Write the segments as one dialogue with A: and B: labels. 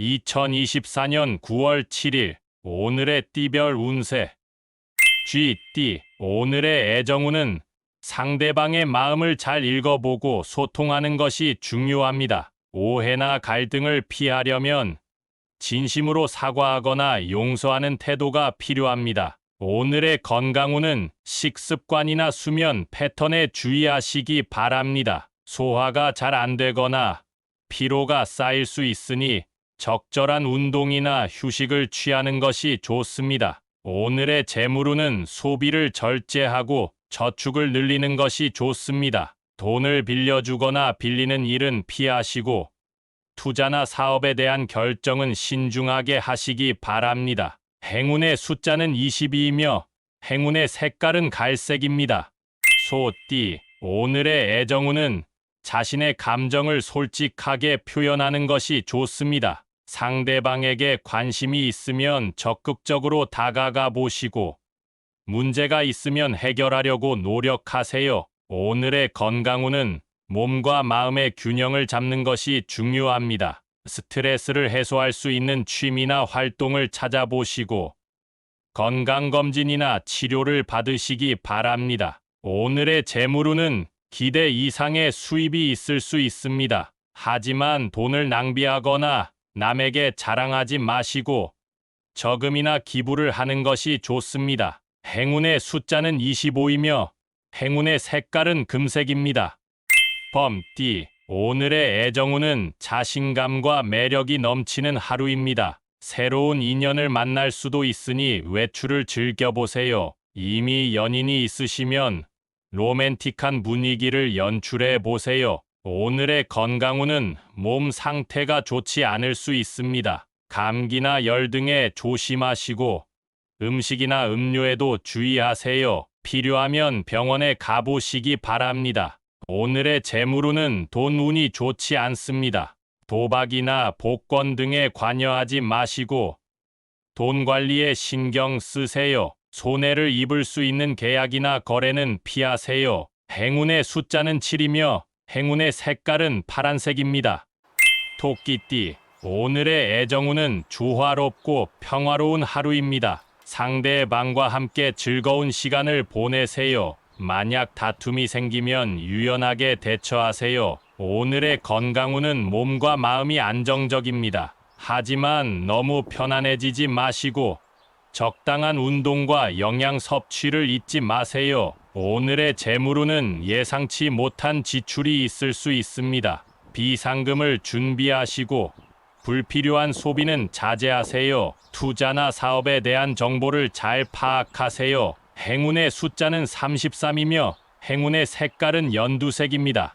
A: 2024년 9월 7일 오늘의 띠별 운세. 쥐띠. 오늘의 애정운은 상대방의 마음을 잘 읽어보고 소통하는 것이 중요합니다. 오해나 갈등을 피하려면 진심으로 사과하거나 용서하는 태도가 필요합니다. 오늘의 건강운은 식습관이나 수면 패턴에 주의하시기 바랍니다. 소화가 잘 안 되거나 피로가 쌓일 수 있으니 적절한 운동이나 휴식을 취하는 것이 좋습니다. 오늘의 재물운은 소비를 절제하고 저축을 늘리는 것이 좋습니다. 돈을 빌려주거나 빌리는 일은 피하시고 투자나 사업에 대한 결정은 신중하게 하시기 바랍니다. 행운의 숫자는 22이며 행운의 색깔은 갈색입니다. 소띠. 오늘의 애정운은 자신의 감정을 솔직하게 표현하는 것이 좋습니다. 상대방에게 관심이 있으면 적극적으로 다가가 보시고 문제가 있으면 해결하려고 노력하세요. 오늘의 건강운은 몸과 마음의 균형을 잡는 것이 중요합니다. 스트레스를 해소할 수 있는 취미나 활동을 찾아보시고 건강검진이나 치료를 받으시기 바랍니다. 오늘의 재물운은 기대 이상의 수입이 있을 수 있습니다. 하지만 돈을 낭비하거나 남에게 자랑하지 마시고 저금이나 기부를 하는 것이 좋습니다. 행운의 숫자는 25이며 행운의 색깔은 금색입니다. 범띠. 오늘의 애정운은 자신감과 매력이 넘치는 하루입니다. 새로운 인연을 만날 수도 있으니 외출을 즐겨보세요. 이미 연인이 있으시면 로맨틱한 분위기를 연출해 보세요. 오늘의 건강운은 몸 상태가 좋지 않을 수 있습니다. 감기나 열 등에 조심하시고 음식이나 음료에도 주의하세요. 필요하면 병원에 가보시기 바랍니다. 오늘의 재물운은 돈 운이 좋지 않습니다. 도박이나 복권 등에 관여하지 마시고 돈 관리에 신경 쓰세요. 손해를 입을 수 있는 계약이나 거래는 피하세요. 행운의 숫자는 7이며 행운의 색깔은 파란색입니다. 토끼띠. 오늘의 애정운은 조화롭고 평화로운 하루입니다. 상대방과 함께 즐거운 시간을 보내세요. 만약 다툼이 생기면 유연하게 대처하세요. 오늘의 건강운은 몸과 마음이 안정적입니다. 하지만 너무 편안해지지 마시고 적당한 운동과 영양 섭취를 잊지 마세요. 오늘의 재물운은 예상치 못한 지출이 있을 수 있습니다. 비상금을 준비하시고 불필요한 소비는 자제하세요. 투자나 사업에 대한 정보를 잘 파악하세요. 행운의 숫자는 33이며 행운의 색깔은 연두색입니다.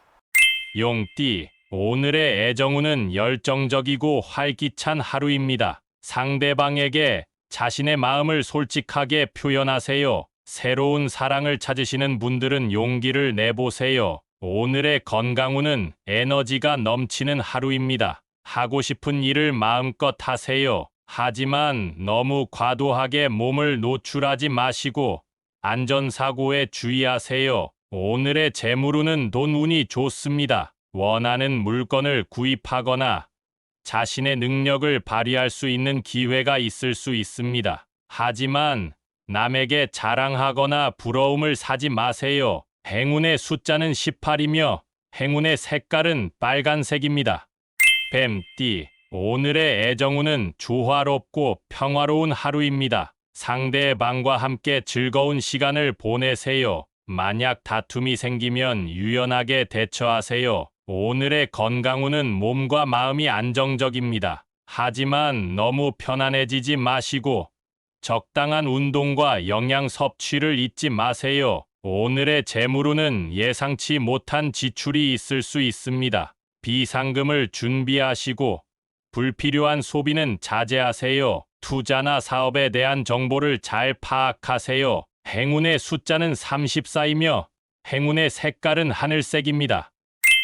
A: 용띠. 오늘의 애정운은 열정적이고 활기찬 하루입니다. 상대방에게 자신의 마음을 솔직하게 표현하세요. 새로운 사랑을 찾으시는 분들은 용기를 내보세요. 오늘의 건강운은 에너지가 넘치는 하루입니다. 하고 싶은 일을 마음껏 하세요. 하지만 너무 과도하게 몸을 노출하지 마시고 안전사고에 주의하세요. 오늘의 재물운은 돈 운이 좋습니다. 원하는 물건을 구입하거나 자신의 능력을 발휘할 수 있는 기회가 있을 수 있습니다. 하지만 남에게 자랑하거나 부러움을 사지 마세요. 행운의 숫자는 18이며 행운의 색깔은 빨간색입니다. 뱀띠. 오늘의 애정운은 조화롭고 평화로운 하루입니다. 상대방과 함께 즐거운 시간을 보내세요. 만약 다툼이 생기면 유연하게 대처하세요. 오늘의 건강운은 몸과 마음이 안정적입니다. 하지만 너무 편안해지지 마시고 적당한 운동과 영양 섭취를 잊지 마세요. 오늘의 재물운은 예상치 못한 지출이 있을 수 있습니다. 비상금을 준비하시고 불필요한 소비는 자제하세요. 투자나 사업에 대한 정보를 잘 파악하세요. 행운의 숫자는 34이며 행운의 색깔은 하늘색입니다.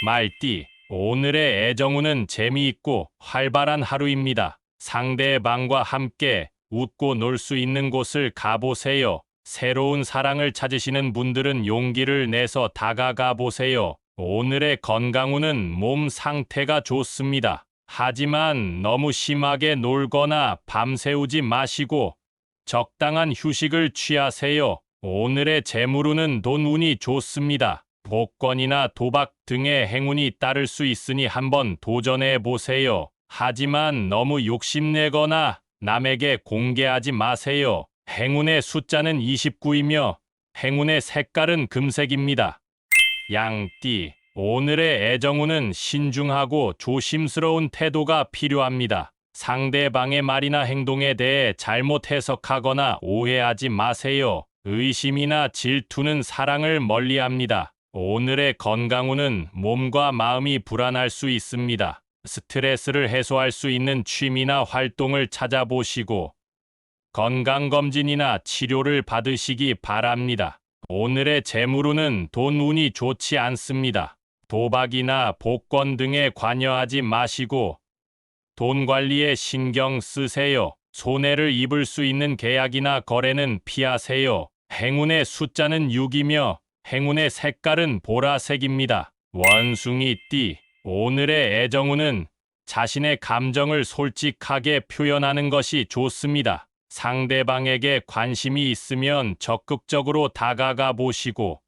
A: 말띠. 오늘의 애정운은 재미있고 활발한 하루입니다. 상대방과 함께 웃고 놀 수 있는 곳을 가보세요. 새로운 사랑을 찾으시는 분들은 용기를 내서 다가가 보세요. 오늘의 건강운은 몸 상태가 좋습니다. 하지만 너무 심하게 놀거나 밤새우지 마시고 적당한 휴식을 취하세요. 오늘의 재물운은 돈 운이 좋습니다. 복권이나 도박 등의 행운이 따를 수 있으니 한번 도전해 보세요. 하지만 너무 욕심내거나 남에게 공개하지 마세요. 행운의 숫자는 29이며 행운의 색깔은 금색입니다. 양띠, 오늘의 애정운은 신중하고 조심스러운 태도가 필요합니다. 상대방의 말이나 행동에 대해 잘못 해석하거나 오해하지 마세요. 의심이나 질투는 사랑을 멀리합니다. 오늘의 건강운은 몸과 마음이 불안할 수 있습니다. 스트레스를 해소할 수 있는 취미나 활동을 찾아보시고 건강검진이나 치료를 받으시기 바랍니다. 오늘의 재물운은 돈 운이 좋지 않습니다. 도박이나 복권 등에 관여하지 마시고 돈 관리에 신경 쓰세요. 손해를 입을 수 있는 계약이나 거래는 피하세요. 행운의 숫자는 6이며 행운의 색깔은 보라색입니다. 원숭이띠, 오늘의 애정운은 자신의 감정을 솔직하게 표현하는 것이 좋습니다. 상대방에게 관심이 있으면 적극적으로 다가가 보시고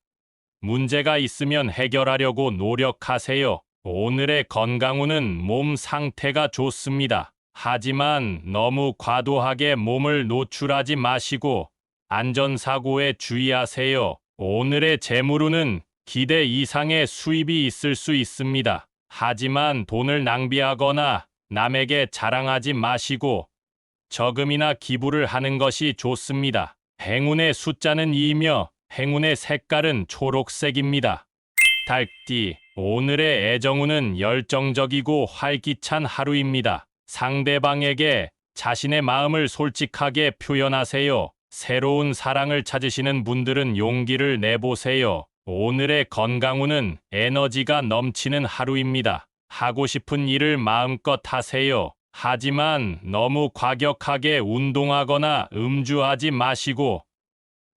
A: 문제가 있으면 해결하려고 노력하세요. 오늘의 건강운은 몸 상태가 좋습니다. 하지만 너무 과도하게 몸을 노출하지 마시고 안전사고에 주의하세요. 오늘의 재물운은 기대 이상의 수입이 있을 수 있습니다. 하지만 돈을 낭비하거나 남에게 자랑하지 마시고 저금이나 기부를 하는 것이 좋습니다. 행운의 숫자는 2이며 행운의 색깔은 초록색입니다. 닭띠, 오늘의 애정운은 열정적이고 활기찬 하루입니다. 상대방에게 자신의 마음을 솔직하게 표현하세요. 새로운 사랑을 찾으시는 분들은 용기를 내보세요. 오늘의 건강운은 에너지가 넘치는 하루입니다. 하고 싶은 일을 마음껏 하세요. 하지만 너무 과격하게 운동하거나 음주하지 마시고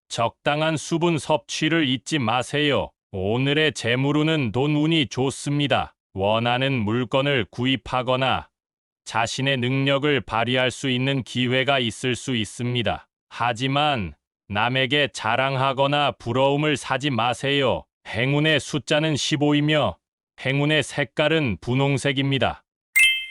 A: 적당한 수분 섭취를 잊지 마세요. 오늘의 재물운은 돈 운이 좋습니다. 원하는 물건을 구입하거나 자신의 능력을 발휘할 수 있는 기회가 있을 수 있습니다. 하지만 남에게 자랑하거나 부러움을 사지 마세요. 행운의 숫자는 15이며 행운의 색깔은 분홍색입니다.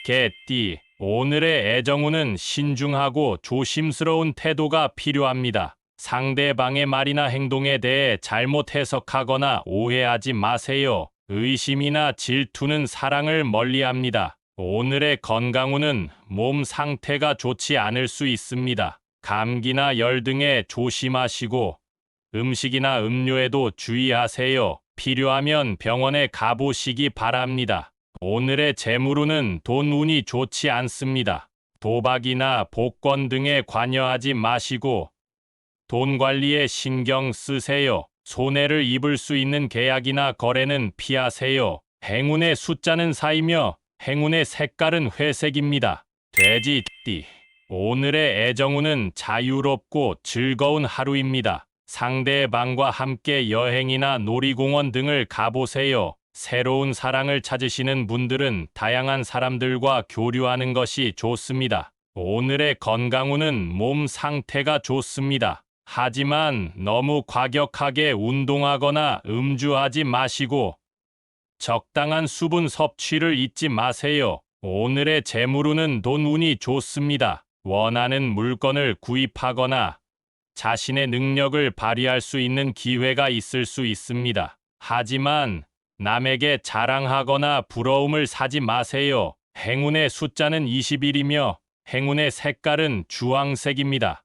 A: 개띠, 오늘의 애정운은 신중하고 조심스러운 태도가 필요합니다. 상대방의 말이나 행동에 대해 잘못 해석하거나 오해하지 마세요. 의심이나 질투는 사랑을 멀리합니다. 오늘의 건강운은 몸 상태가 좋지 않을 수 있습니다. 감기나 열 등에 조심하시고 음식이나 음료에도 주의하세요. 필요하면 병원에 가보시기 바랍니다. 오늘의 재물운은 돈 운이 좋지 않습니다. 도박이나 복권 등에 관여하지 마시고 돈 관리에 신경 쓰세요. 손해를 입을 수 있는 계약이나 거래는 피하세요. 행운의 숫자는 4이며 행운의 색깔은 회색입니다. 돼지띠, 오늘의 애정운은 자유롭고 즐거운 하루입니다. 상대방과 함께 여행이나 놀이공원 등을 가보세요. 새로운 사랑을 찾으시는 분들은 다양한 사람들과 교류하는 것이 좋습니다. 오늘의 건강운은 몸 상태가 좋습니다. 하지만 너무 과격하게 운동하거나 음주하지 마시고 적당한 수분 섭취를 잊지 마세요. 오늘의 재물운은 돈 운이 좋습니다. 원하는 물건을 구입하거나 자신의 능력을 발휘할 수 있는 기회가 있을 수 있습니다. 하지만 남에게 자랑하거나 부러움을 사지 마세요. 행운의 숫자는 21이며 행운의 색깔은 주황색입니다.